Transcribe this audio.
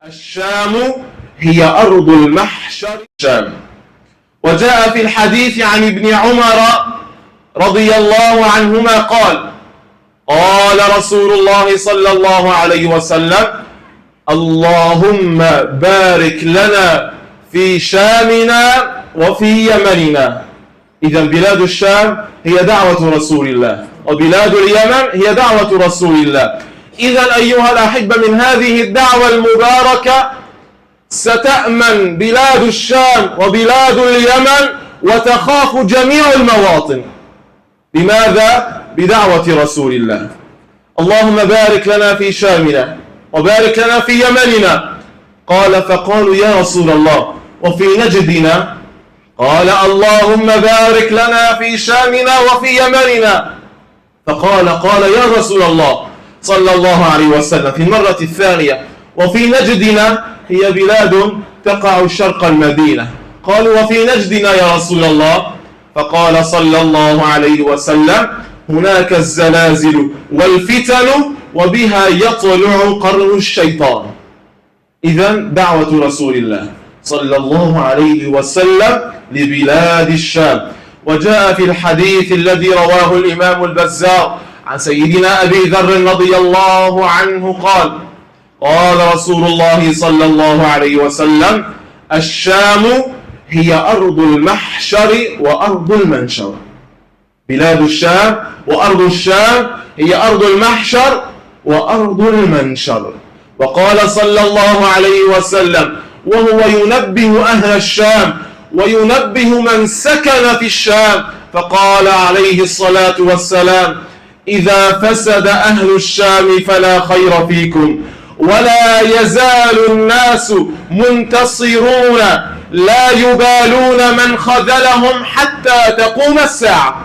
الشام هي أرض المحشر الشام. وجاء في الحديث عن ابن عمر رضي الله عنهما قال: قال رسول الله صلى الله عليه وسلم: اللهم بارك لنا في شامنا وفي يمننا. إذن بلاد الشام هي دعوة رسول الله، وبلاد اليمن هي دعوة رسول الله. إذن أيها الأحبة، من هذه الدعوة المباركة ستأمن بلاد الشام وبلاد اليمن وتخاف جميع المواطن. لماذا؟ بدعوة رسول الله. اللهم بارك لنا في شامنا وبارك لنا في يمننا. قال: فقالوا يا رسول الله وفي نجدنا؟ قال: اللهم بارك لنا في شامنا وفي يمننا. فقال يا رسول الله صلى الله عليه وسلم في المرة الثانية: وفي نجدنا؟ هي بلاد تقع شرق المدينة. قالوا: وفي نجدنا يا رسول الله؟ فقال صلى الله عليه وسلم: هناك الزلازل والفتن وبها يطلع قرن الشيطان. إذن دعوة رسول الله صلى الله عليه وسلم لبلاد الشام. وجاء في الحديث الذي رواه الإمام البزار عن سيدنا أبي ذر رضي الله عنه قال: قال رسول الله صلى الله عليه وسلم: الشام هي أرض المحشر وأرض المنشر. بلاد الشام وأرض الشام هي أرض المحشر وأرض المنشر. وقال صلى الله عليه وسلم وهو ينبه أهل الشام وينبه من سكن في الشام، فقال عليه الصلاة والسلام: إذا فسد أهل الشام فلا خير فيكم، ولا يزال الناس منتصرون لا يبالون من خذلهم حتى تقوم الساعة.